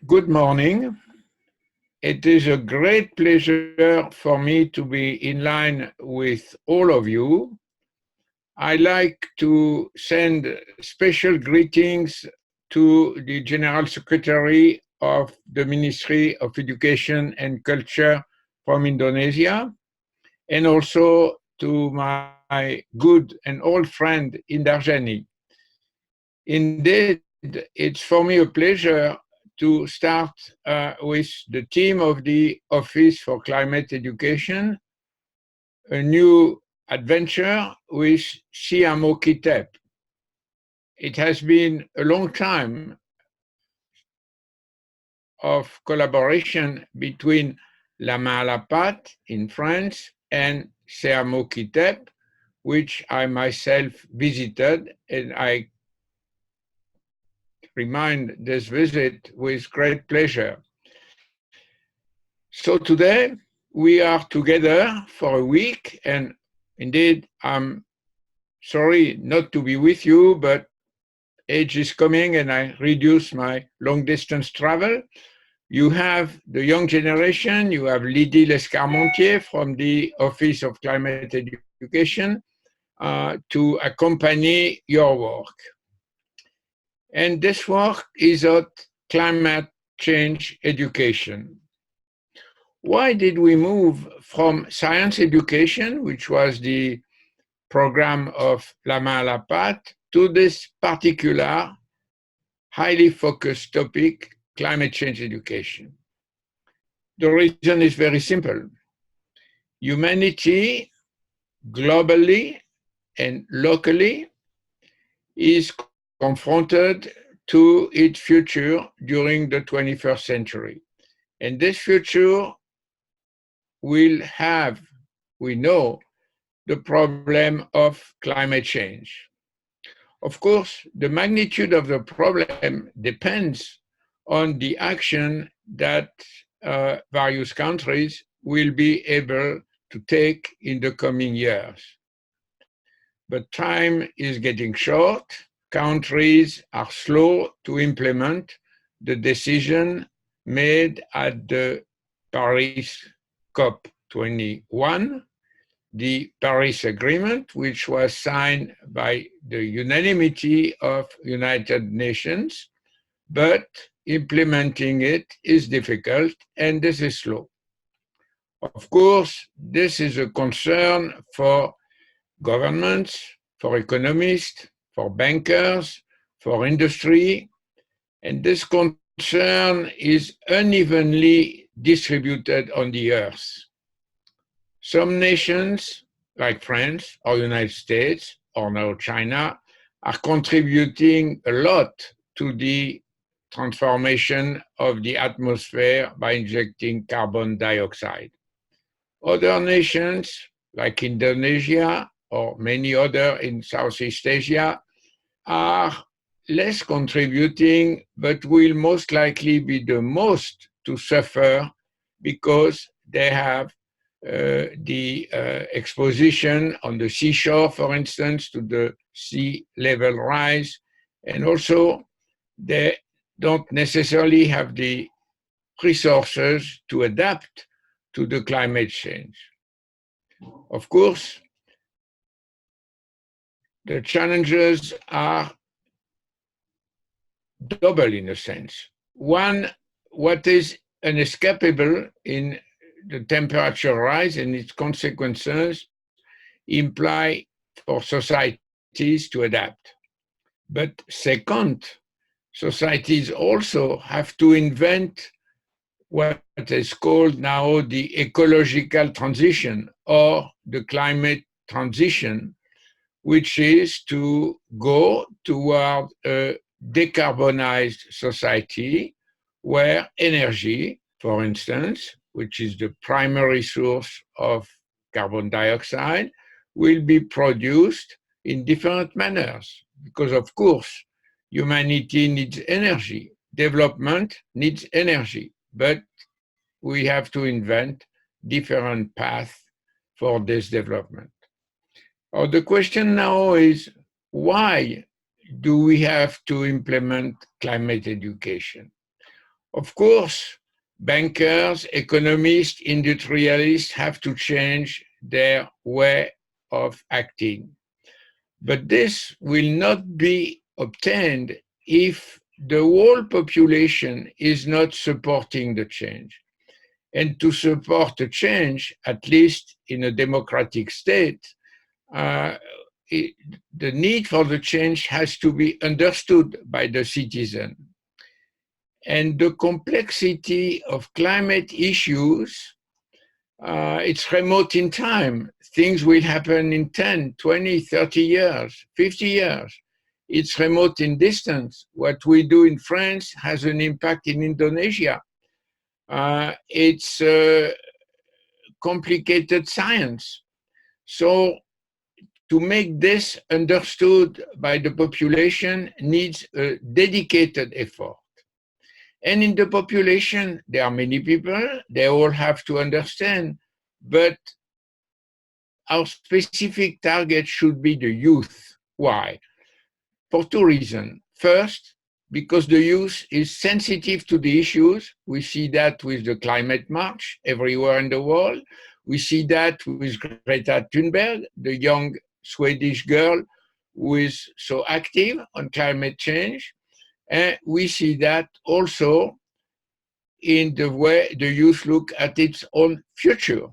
Good morning. It is a great pleasure for me to be in line with all of you. I like to send special greetings to the General Secretary of the Ministry of Education and Culture from Indonesia, and also to my good and old friend Indarjani. Indeed, it's for me a pleasure to start with the team of the Office for Climate Education, a new adventure with Siamo Kitep. It has been a long time of collaboration between La Main à la Pâte in France and Siamo Kitep, which I myself visited, and I remind this visit with great pleasure. So today we are together for a week, and indeed I'm sorry not to be with you, but age is coming and I reduce my long distance travel. You have the young generation, you have Lydie Lescarmontier from the Office of Climate Education to accompany your work. And this work is at climate change education. Why did we move from science education, which was the program of La Main à la Pâte, to this particular, highly focused topic, climate change education? The reason is very simple. Humanity, globally and locally, is confronted to its future during the 21st century. And this future will have, we know, the problem of climate change. Of course, the magnitude of the problem depends on the action that various countries will be able to take in the coming years. But time is getting short. Countries are slow to implement the decision made at the Paris COP21, the Paris Agreement, which was signed by the unanimity of United Nations, but implementing it is difficult and this is slow. Of course, this is a concern for governments, for economists, for bankers, for industry, and this concern is unevenly distributed on the earth. Some nations, like France or United States or now China, are contributing a lot to the transformation of the atmosphere by injecting carbon dioxide. Other nations, like Indonesia or many other in Southeast Asia, are less contributing, but will most likely be the most to suffer because they have the exposition on the seashore, for instance, to the sea level rise, and also they don't necessarily have the resources to adapt to the climate change. Of course, the challenges are double in a sense. One, what is inescapable in the temperature rise and its consequences imply for societies to adapt. But second, societies also have to invent what is called now the ecological transition or the climate transition, which is to go toward a decarbonized society where energy, for instance, which is the primary source of carbon dioxide, will be produced in different manners. Because of course, humanity needs energy, development needs energy, but we have to invent different paths for this development. The question now is, why do we have to implement climate education? Of course, bankers, economists, industrialists have to change their way of acting. But this will not be obtained if the whole population is not supporting the change. And to support the change, at least in a democratic state, uh, it, the need for the change has to be understood by the citizen. And the complexity of climate issues, it's remote in time. Things will happen in 10, 20, 30 years, 50 years. It's remote in distance. What we do in France has an impact in Indonesia. It's complicated science. So to make this understood by the population needs a dedicated effort. And in the population, there are many people, they all have to understand, but our specific target should be the youth. Why? For two reasons. First, because the youth is sensitive to the issues. We see that with the climate march everywhere in the world. We see that with Greta Thunberg, the young Swedish girl who is so active on climate change. And we see that also in the way the youth look at its own future.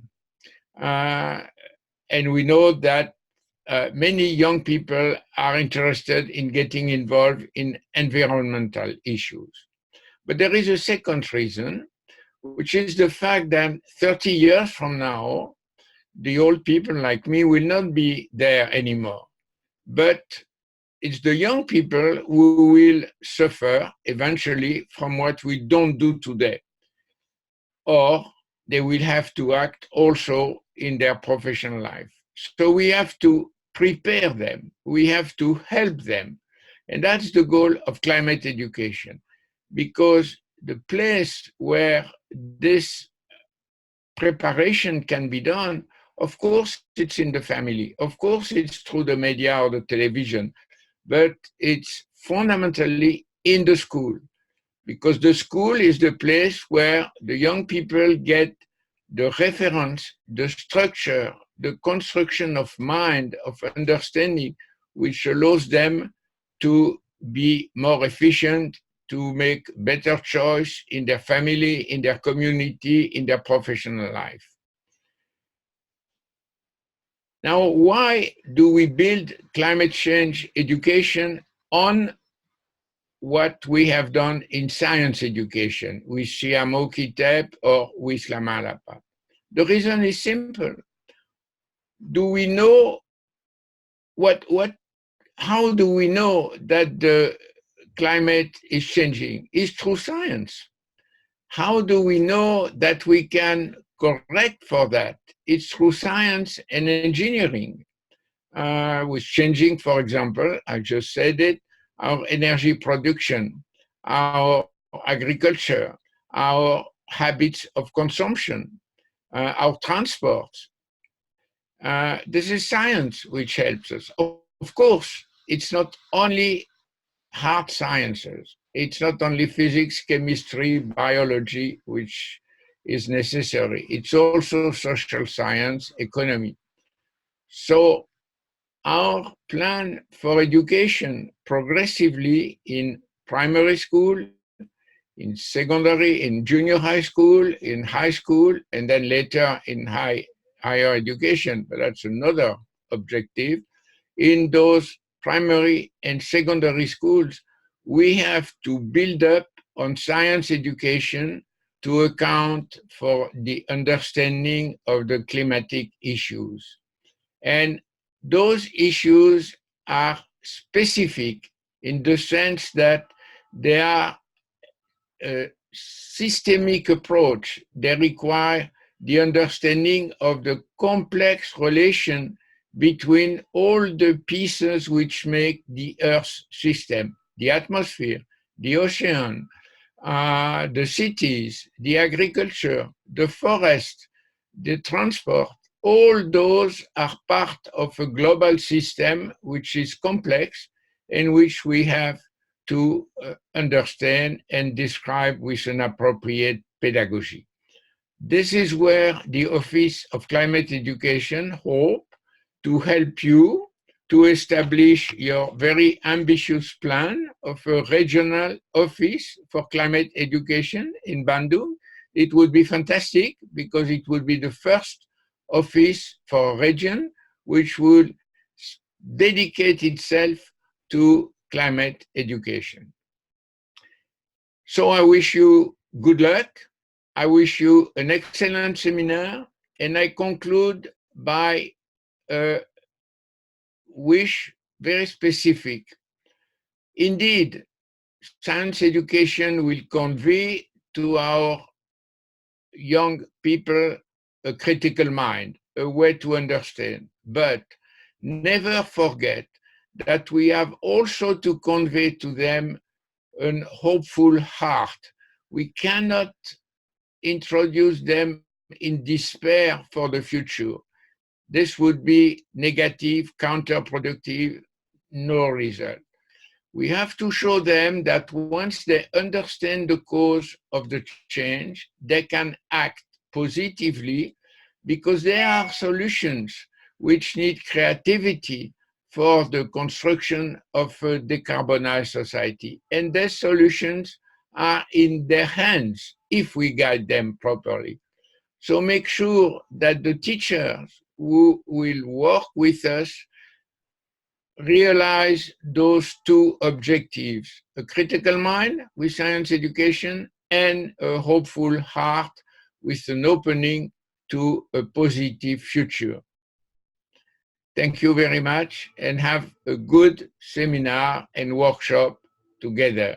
Uh, and we know that many young people are interested in getting involved in environmental issues. But there is a second reason, which is the fact that 30 years from now, the old people like me will not be there anymore. But it's the young people who will suffer eventually from what we don't do today. Or they will have to act also in their professional life. So we have to prepare them, we have to help them. And that's the goal of climate education, because the place where this preparation can be done, of course, it's in the family, of course, it's through the media or the television, but it's fundamentally in the school, because the school is the place where the young people get the reference, the structure, the construction of mind, of understanding, which allows them to be more efficient, to make better choice in their family, in their community, in their professional life. Now, why do we build climate change education on what we have done in science education with Shiamoki Tep or with Lamalapa? The reason is simple. Do we know how do we know that the climate is changing? It's through science. How do we know that we can correct for that? It's through science and engineering. With changing, for example, I just said it, our energy production, our agriculture, our habits of consumption, our transport. This is science which helps us. Of course, it's not only hard sciences. It's not only physics, chemistry, biology, which is necessary. It's also social science, economy. So our plan for education progressively in primary school, in secondary, in junior high school, and then later in higher education, but that's another objective. In those primary and secondary schools, we have to build up on science education to account for the understanding of the climatic issues. And those issues are specific in the sense that they are a systemic approach. They require the understanding of the complex relation between all the pieces which make the Earth system, the atmosphere, the ocean, the cities, the agriculture, the forest, the transport. All those are part of a global system which is complex and which we have to understand and describe with an appropriate pedagogy. This is where the Office of Climate Education hope to help you to establish your very ambitious plan of a regional office for climate education in Bandung. It would be fantastic because it would be the first office for a region which would dedicate itself to climate education. So I wish you good luck. I wish you an excellent seminar, and I conclude by a wish very specific. Indeed, science education will convey to our young people a critical mind, a way to understand. But never forget that we have also to convey to them an hopeful heart. We cannot introduce them in despair for the future. This would be negative, counterproductive, no result. We have to show them that once they understand the cause of the change, they can act positively because there are solutions which need creativity for the construction of a decarbonized society. And these solutions are in their hands if we guide them properly. So make sure that the teachers who will work with us realize those two objectives: a critical mind with science education and a hopeful heart with an opening to a positive future. Thank you very much and have a good seminar and workshop together.